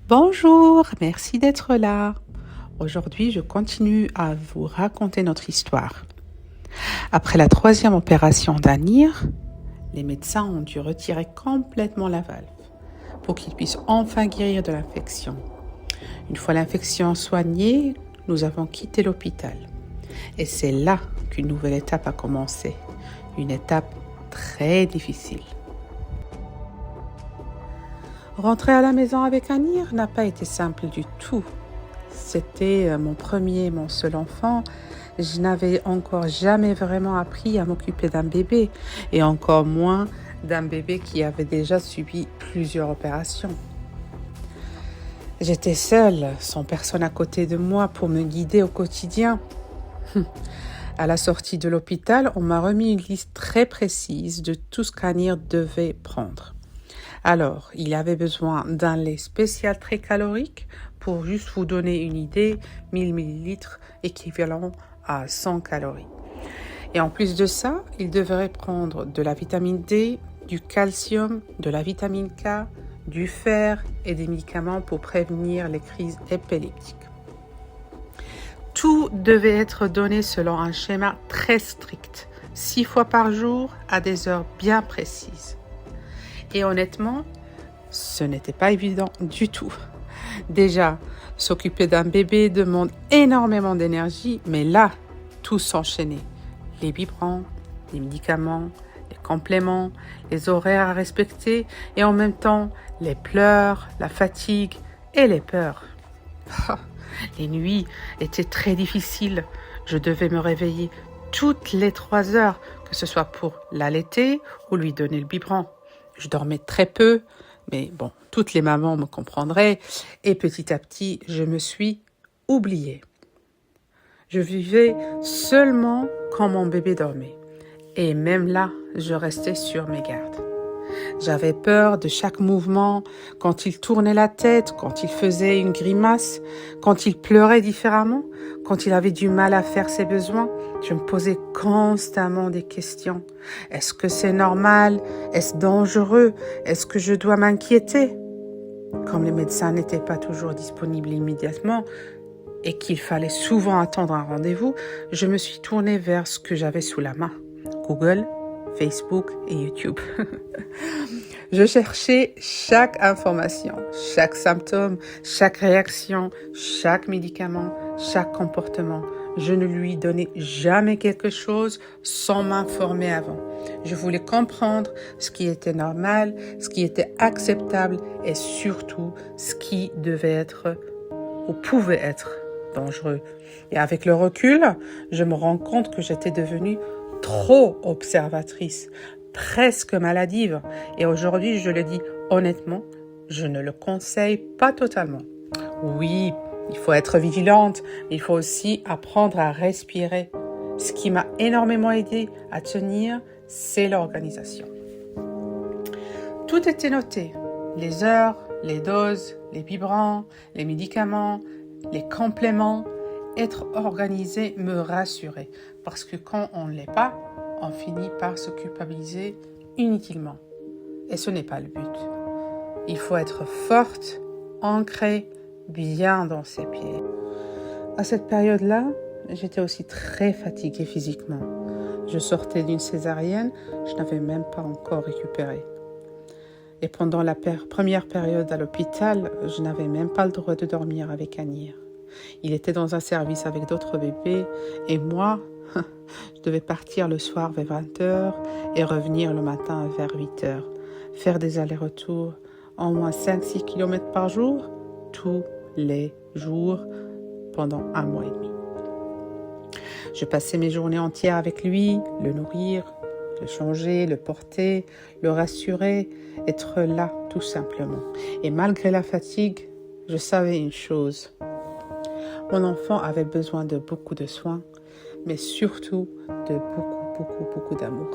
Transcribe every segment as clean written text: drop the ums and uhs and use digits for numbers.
Bonjour, merci d'être là. Aujourd'hui, je continue à vous raconter notre histoire. Après la troisième opération d'Anir, les médecins ont dû retirer complètement la valve pour qu'il puisse enfin guérir de l'infection. Une fois l'infection soignée, nous avons quitté l'hôpital. Et c'est là qu'une nouvelle étape a commencé. Une étape très difficile. Rentrer à la maison avec Anir n'a pas été simple du tout. C'était mon seul enfant. Je n'avais encore jamais vraiment appris à m'occuper d'un bébé, et encore moins d'un bébé qui avait déjà subi plusieurs opérations. J'étais seule, sans personne à côté de moi pour me guider au quotidien. À la sortie de l'hôpital, on m'a remis une liste très précise de tout ce qu'Anir devait prendre. Alors, il avait besoin d'un lait spécial très calorique. Pour juste vous donner une idée, 1000 ml équivalent à 100 calories. Et en plus de ça, il devrait prendre de la vitamine D, du calcium, de la vitamine K, du fer et des médicaments pour prévenir les crises épileptiques. Tout devait être donné selon un schéma très strict, 6 fois par jour à des heures bien précises. Et honnêtement, ce n'était pas évident du tout. Déjà, s'occuper d'un bébé demande énormément d'énergie, mais là, tout s'enchaînait. Les biberons, les médicaments, les compléments, les horaires à respecter et en même temps, les pleurs, la fatigue et les peurs. Les nuits étaient très difficiles. Je devais me réveiller toutes les 3 heures, que ce soit pour l'allaiter ou lui donner le biberon. Je dormais très peu, mais bon, toutes les mamans me comprendraient. Et petit à petit, je me suis oubliée. Je vivais seulement quand mon bébé dormait. Et même là, je restais sur mes gardes. J'avais peur de chaque mouvement, quand il tournait la tête, quand il faisait une grimace, quand il pleurait différemment, quand il avait du mal à faire ses besoins. Je me posais constamment des questions. Est-ce que c'est normal? Est-ce dangereux? Est-ce que je dois m'inquiéter? Comme les médecins n'étaient pas toujours disponibles immédiatement et qu'il fallait souvent attendre un rendez-vous, je me suis tournée vers ce que j'avais sous la main. Google, Facebook et YouTube. Je cherchais chaque information, chaque symptôme, chaque réaction, chaque médicament, chaque comportement. Je ne lui donnais jamais quelque chose sans m'informer avant. Je voulais comprendre ce qui était normal, ce qui était acceptable et surtout ce qui devait être ou pouvait être dangereux. Et avec le recul, je me rends compte que j'étais devenue trop observatrice, presque maladive. Et aujourd'hui, je le dis honnêtement, je ne le conseille pas totalement. Oui, il faut être vigilante, mais il faut aussi apprendre à respirer. Ce qui m'a énormément aidé à tenir, c'est l'organisation. Tout était noté. Les heures, les doses, les biberons, les médicaments, les compléments. Être organisé me rassurait, parce que quand on ne l'est pas, on finit par se culpabiliser inutilement. Et ce n'est pas le but. Il faut être forte, ancrée, bien dans ses pieds. À cette période-là, j'étais aussi très fatiguée physiquement. Je sortais d'une césarienne, je n'avais même pas encore récupéré. Et pendant la première période à l'hôpital, je n'avais même pas le droit de dormir avec Anir. Il était dans un service avec d'autres bébés et moi, je devais partir le soir vers 20h et revenir le matin vers 8h. Faire des allers-retours, en moins 5-6 km par jour, tous les jours, pendant 1 mois et demi. Je passais mes journées entières avec lui, le nourrir, le changer, le porter, le rassurer, être là tout simplement. Et malgré la fatigue, je savais une chose. Mon enfant avait besoin de beaucoup de soins, mais surtout de beaucoup d'amour.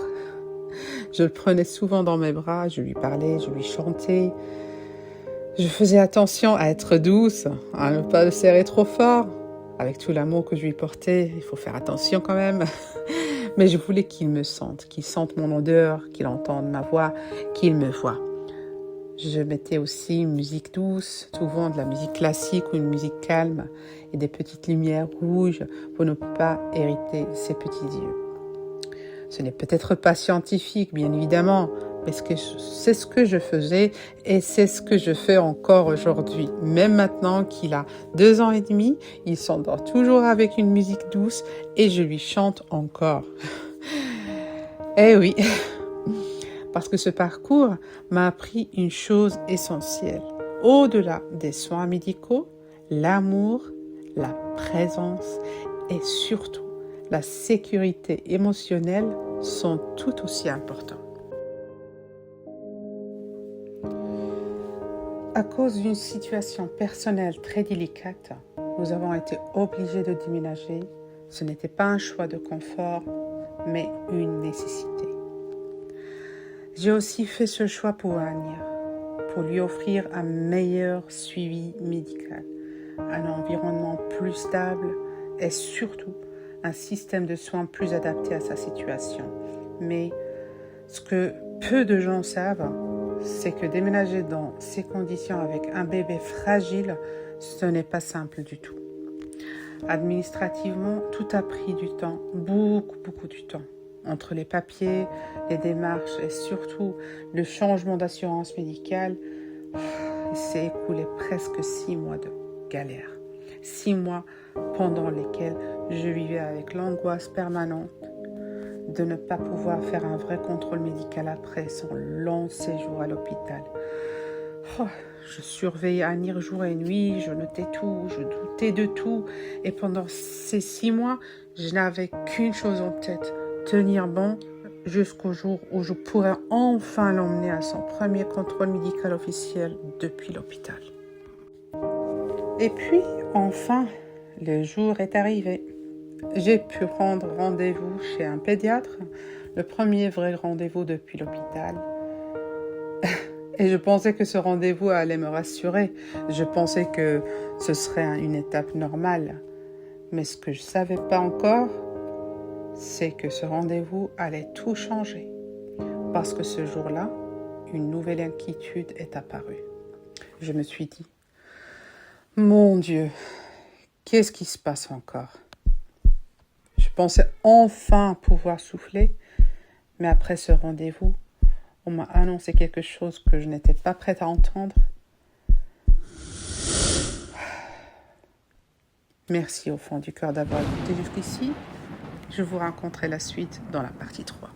Je le prenais souvent dans mes bras, je lui parlais, je lui chantais. Je faisais attention à être douce, à ne pas le serrer trop fort. Avec tout l'amour que je lui portais, il faut faire attention quand même. Mais je voulais qu'il me sente, qu'il sente mon odeur, qu'il entende ma voix, qu'il me voie. Je mettais aussi une musique douce, souvent de la musique classique ou une musique calme et des petites lumières rouges pour ne pas irriter ses petits yeux. Ce n'est peut-être pas scientifique, bien évidemment, mais c'est ce que je faisais et c'est ce que je fais encore aujourd'hui. Même maintenant qu'il a 2 ans et demi, il s'endort toujours avec une musique douce et je lui chante encore. Eh oui, parce que ce parcours m'a appris une chose essentielle. Au-delà des soins médicaux, l'amour, la présence et surtout la sécurité émotionnelle sont tout aussi importants. À cause d'une situation personnelle très délicate, nous avons été obligés de déménager. Ce n'était pas un choix de confort, mais une nécessité. J'ai aussi fait ce choix pour Anir, pour lui offrir un meilleur suivi médical, un environnement plus stable et surtout un système de soins plus adapté à sa situation. Mais ce que peu de gens savent, c'est que déménager dans ces conditions avec un bébé fragile, ce n'est pas simple du tout. Administrativement, tout a pris du temps, beaucoup du temps. Entre les papiers, les démarches et surtout le changement d'assurance médicale, il s'est écoulé presque 6 mois de galère. 6 mois pendant lesquels je vivais avec l'angoisse permanente de ne pas pouvoir faire un vrai contrôle médical après son long séjour à l'hôpital. Je surveillais Anir jour et nuit, je notais tout, je doutais de tout. Et pendant ces 6 mois, je n'avais qu'une chose en tête, tenir bon jusqu'au jour où je pourrais enfin l'emmener à son premier contrôle médical officiel depuis l'hôpital. Et puis, enfin, le jour est arrivé. J'ai pu prendre rendez-vous chez un pédiatre, le premier vrai rendez-vous depuis l'hôpital. Et je pensais que ce rendez-vous allait me rassurer. Je pensais que ce serait une étape normale. Mais ce que je ne savais pas encore, c'est que ce rendez-vous allait tout changer. Parce que ce jour-là, une nouvelle inquiétude est apparue. Je me suis dit, mon Dieu, qu'est-ce qui se passe encore ? Je pensais enfin pouvoir souffler, mais après ce rendez-vous, on m'a annoncé quelque chose que je n'étais pas prête à entendre. Merci au fond du cœur d'avoir écouté jusqu'ici. Je vous raconterai la suite dans la partie 3.